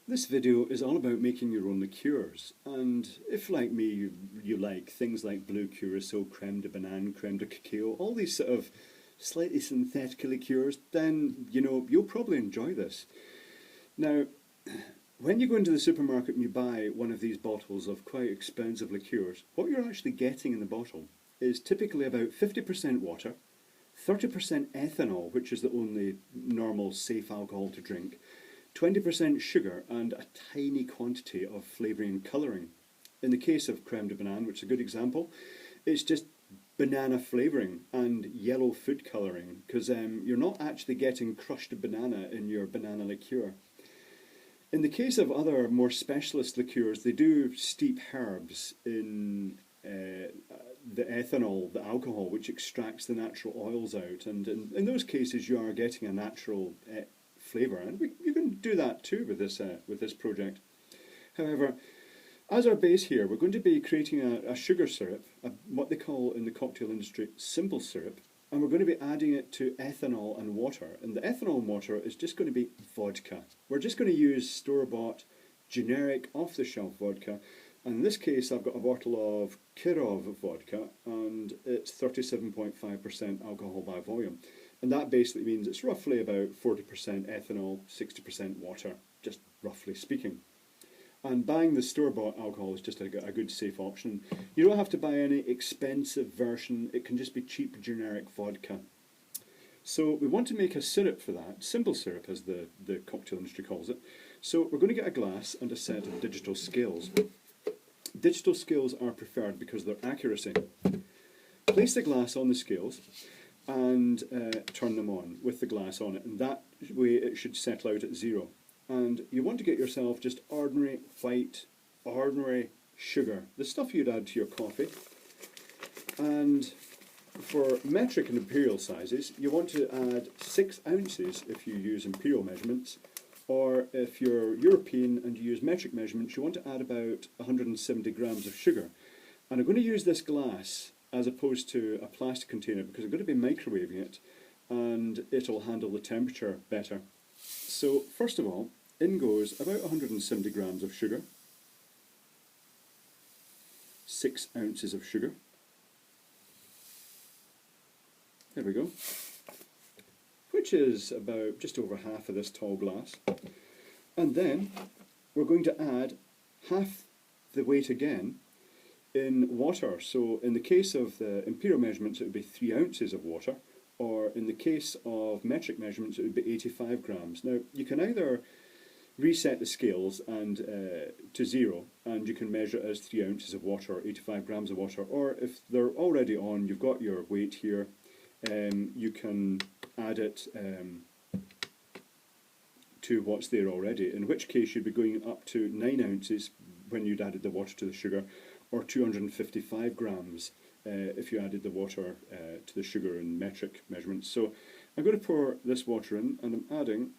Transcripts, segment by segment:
This video is all about making your own liqueurs, and if like me you like things like blue curacao, creme de banane, creme de cacao, all these sort of slightly synthetic liqueurs, then you'll probably enjoy this. Now, when you go into the supermarket and you buy one of these bottles of quite expensive liqueurs, what you're actually getting in the bottle is typically about 50% water, 30% ethanol, which is the only normal safe alcohol to drink, 20% sugar, and a tiny quantity of flavouring and colouring. In the case of creme de banane, which is a good example, it's just banana flavouring and yellow food colouring, because you're not actually getting crushed banana in your banana liqueur. In the case of other more specialist liqueurs, they do steep herbs in the ethanol, the alcohol, which extracts the natural oils out, and in those cases you are getting a natural flavour, and you can do that too with this project. However, as our base here, we're going to be creating a sugar syrup, what they call in the cocktail industry simple syrup, and we're going to be adding it to ethanol and water. And the ethanol and water is just going to be vodka. We're just going to use store-bought, generic, off-the-shelf vodka. And in this case, I've got a bottle of Kirov vodka, and it's 37.5% alcohol by volume. And that basically means it's roughly about 40% ethanol, 60% water, just roughly speaking. And buying the store-bought alcohol is just a good safe option. You don't have to buy any expensive version, it can just be cheap generic vodka. So we want to make a syrup for that, simple syrup as the cocktail industry calls it. So we're going to get a glass and a set of digital scales. Digital scales are preferred because of their accuracy. Place the glass on the scales and turn them on with the glass on it, and that way it should settle out at 0. And you want to get yourself just ordinary white, ordinary sugar, the stuff you'd add to your coffee. And for metric and imperial sizes, you want to add 6 ounces if you use imperial measurements, or if you're European and you use metric measurements, you want to add about 170 grams of sugar. And I'm going to use this glass as opposed to a plastic container because I'm going to be microwaving it and it'll handle the temperature better. So first of all, in goes about 170 grams of sugar, 6 ounces of sugar. There we go. Which is about just over half of this tall glass. And then we're going to add half the weight again in water. So in the case of the imperial measurements it would be 3 ounces of water, or in the case of metric measurements it would be 85 grams. Now you can either reset the scales and to 0 and you can measure it as 3 ounces of water or 85 grams of water, or if they're already on, you've got your weight here, you can add it to what's there already, in which case you'd be going up to 9 ounces when you'd added the water to the sugar, or 255 grams if you added the water to the sugar in metric measurements. So I'm going to pour this water in, and I'm adding,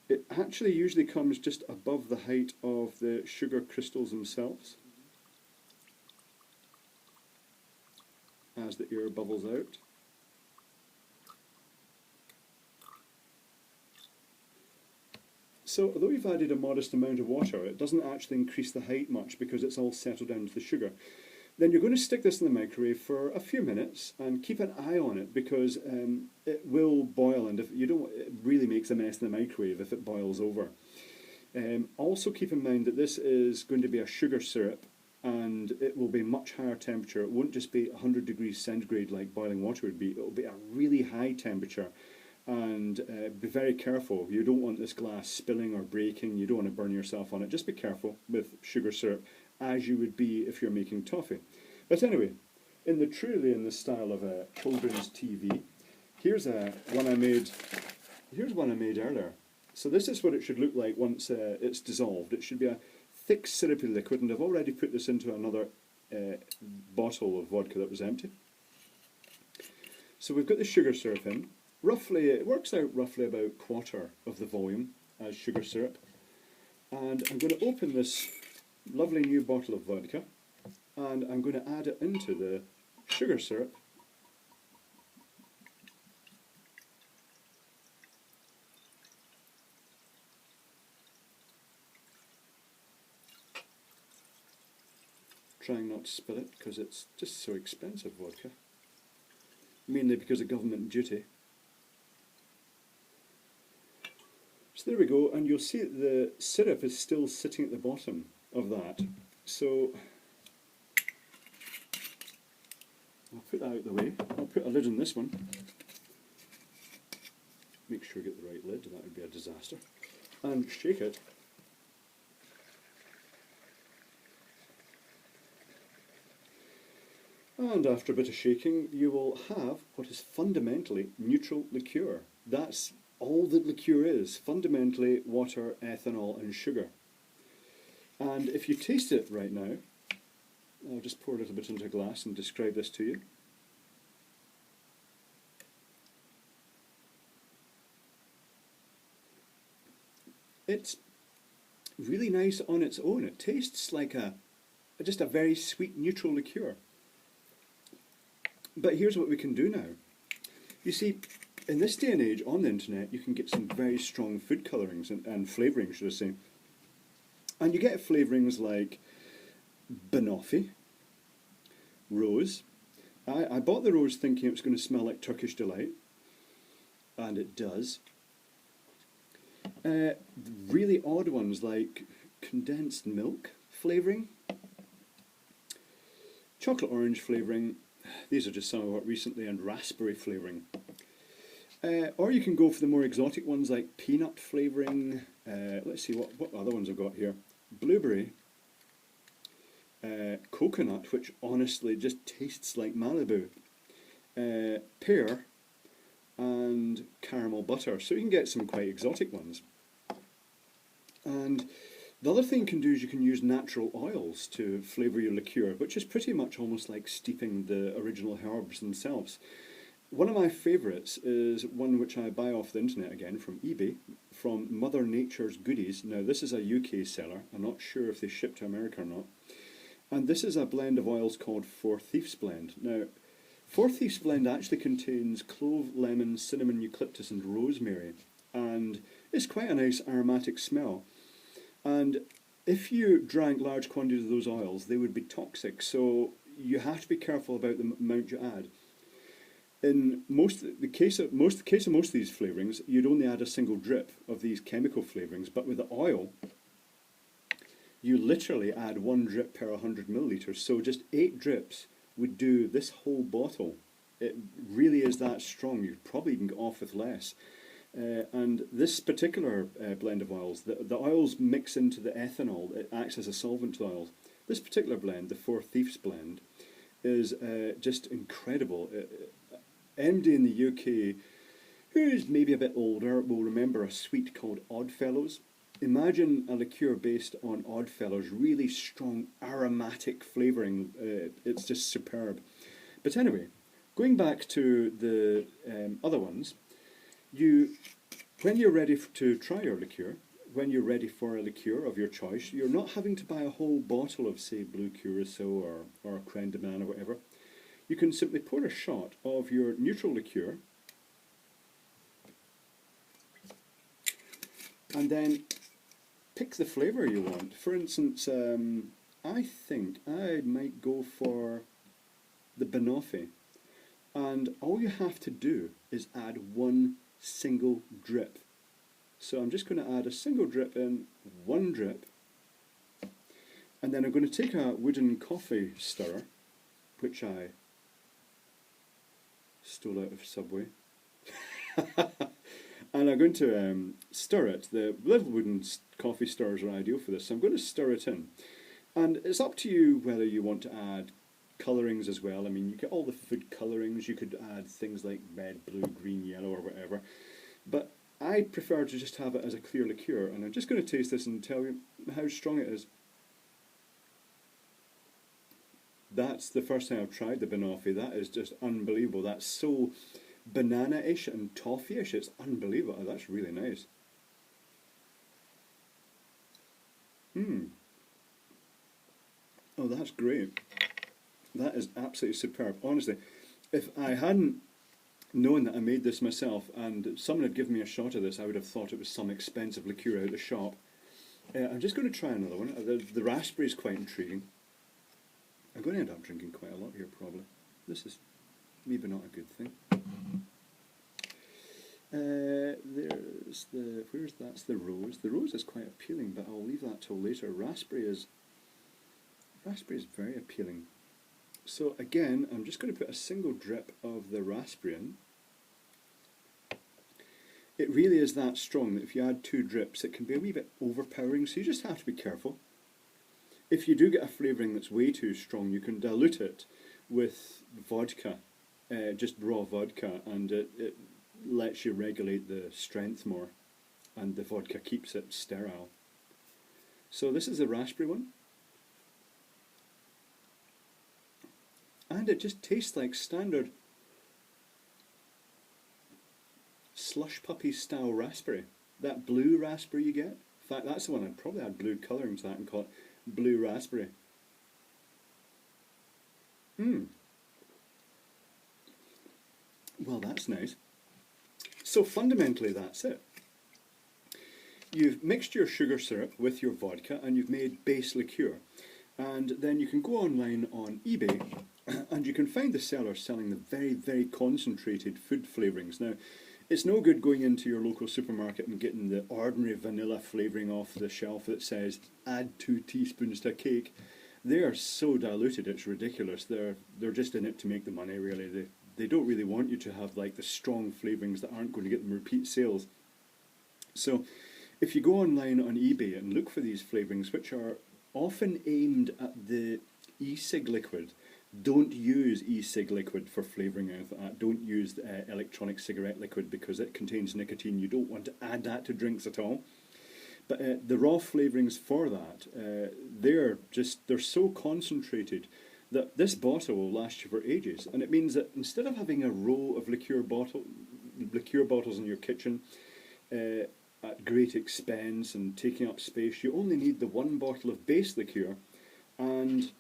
it actually usually comes just above the height of the sugar crystals themselves as the air bubbles out. So although you've added a modest amount of water, it doesn't actually increase the height much because it's all settled down to the sugar. Then you're going to stick this in the microwave for a few minutes and keep an eye on it because it will boil, and if you don't, it really makes a mess in the microwave if it boils over. Also keep in mind that this is going to be a sugar syrup, and it will be much higher temperature. It won't just be 100 degrees centigrade like boiling water would be. It will be a really high temperature, and be very careful. You don't want this glass spilling or breaking. You don't want to burn yourself on it. Just be careful with sugar syrup, as you would be if you're making toffee. But anyway, in the style of a children's TV, here's one I made. Here's one I made earlier. So this is what it should look like once it's dissolved. It should be a thick syrupy liquid, and I've already put this into another bottle of vodka that was empty. So we've got the sugar syrup in. Roughly, it works out roughly about a quarter of the volume as sugar syrup. And I'm going to open this lovely new bottle of vodka, and I'm going to add it into the sugar syrup. trying not to spill it because it's just so expensive, vodka. Mainly because of government duty. So there we go, and you'll see that the syrup is still sitting at the bottom of that. So I'll put that out of the way. I'll put a lid on this one. Make sure I get the right lid, that would be a disaster. And shake it. And after a bit of shaking, you will have what is fundamentally neutral liqueur. That's all that liqueur is, fundamentally water, ethanol and sugar. And if you taste it right now, I'll just pour a little bit into a glass and describe this to you. It's really nice on its own. It tastes like just a very sweet neutral liqueur. But here's what we can do now. You see, in this day and age on the internet, you can get some very strong food colourings and flavourings, should I say. And you get flavourings like banoffee, rose. I bought the rose thinking it was going to smell like Turkish Delight, and it does. Really odd ones like condensed milk flavouring, chocolate orange flavouring. These are just some of it recently, and raspberry flavouring. Or you can go for the more exotic ones like peanut flavouring. Let's see what other ones I've got here. Blueberry, coconut, which honestly just tastes like Malibu, pear, and caramel butter. So you can get some quite exotic ones. And the other thing you can do is you can use natural oils to flavour your liqueur, which is pretty much almost like steeping the original herbs themselves. One of my favourites is one which I buy off the internet again from eBay, from Mother Nature's Goodies. Now this is a UK seller, I'm not sure if they ship to America or not. And this is a blend of oils called Four Thieves Blend. Now, Four Thieves Blend actually contains clove, lemon, cinnamon, eucalyptus and rosemary. And it's quite a nice aromatic smell. And if you drank large quantities of those oils, they would be toxic, so you have to be careful about the amount you add. In the case of most of these flavourings, you'd only add a single drip of these chemical flavourings, but with the oil, you literally add 1 drip per 100 millilitres, so just 8 drips would do this whole bottle. It really is that strong. You'd probably even get off with less. And this particular blend of oils, the oils mix into the ethanol. It acts as a solvent to oils. This particular blend, the Four Thieves blend, is just incredible. MD in the UK, who's maybe a bit older, will remember a sweet called Oddfellows. Imagine a liqueur based on Oddfellows, really strong aromatic flavouring. It's just superb. But anyway, going back to the other ones, when you're ready to try your liqueur, when you're ready for a liqueur of your choice, you're not having to buy a whole bottle of, say, blue curacao or creme de menthe or whatever. You can simply pour a shot of your neutral liqueur and then pick the flavour you want. For instance, I think I might go for the banoffee, and all you have to do is add 1 single drip. So I'm just going to add a single drip in, 1 drip, and then I'm going to take a wooden coffee stirrer, which I stole out of Subway, and I'm going to stir it. The little wooden coffee stirrers are ideal for this, so I'm going to stir it in. And it's up to you whether you want to add colourings as well. I mean, you get all the food colourings, you could add things like red, blue, green, yellow or whatever, but I prefer to just have it as a clear liqueur, and I'm just going to taste this and tell you how strong it is. That's the first time I've tried the banoffee. That is just unbelievable. That's so banana-ish and toffee-ish. It's unbelievable. That's really nice. Oh, that's great. That is absolutely superb. Honestly, if I hadn't known that I made this myself and someone had given me a shot of this, I would have thought it was some expensive liqueur out of the shop. I'm just going to try another one. The raspberry is quite intriguing. I'm going to end up drinking quite a lot here probably. This is maybe not a good thing. There's the, that's the rose. The rose is quite appealing, but I'll leave that till later. Raspberry is very appealing. So again, I'm just going to put a single drip of the raspberry in. It really is that strong that if you add 2 drips, it can be a wee bit overpowering, so you just have to be careful. If you do get a flavouring that's way too strong, you can dilute it with vodka, just raw vodka, and it lets you regulate the strength more, and the vodka keeps it sterile. So this is the raspberry one. And it just tastes like standard slush puppy style raspberry. That blue raspberry you get. In fact, that's the one I'd probably add blue colouring to that and call it blue raspberry. Well, that's nice. So fundamentally that's it. You've mixed your sugar syrup with your vodka and you've made base liqueur. And then you can go online on eBay and you can find the sellers selling the very, very concentrated food flavourings. Now, it's no good going into your local supermarket and getting the ordinary vanilla flavouring off the shelf that says add 2 teaspoons to a cake. They are so diluted, it's ridiculous. They're just in it to make the money, really. They don't really want you to have like the strong flavourings that aren't going to get them repeat sales. So if you go online on eBay and look for these flavourings, which are often aimed at the e-cig liquid, don't use e-cig liquid for flavouring anything like that. Don't use electronic cigarette liquid because it contains nicotine. You don't want to add that to drinks at all. But the raw flavourings for that, they're so concentrated that this bottle will last you for ages. And it means that instead of having a row of liqueur bottles in your kitchen at great expense and taking up space, you only need the 1 bottle of base liqueur and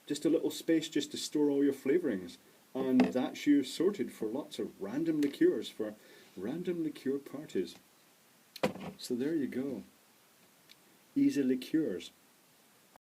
just a little space just to store all your flavourings, and that's you sorted for lots of random liqueurs, for random liqueur parties. So there you go. Easy liqueurs.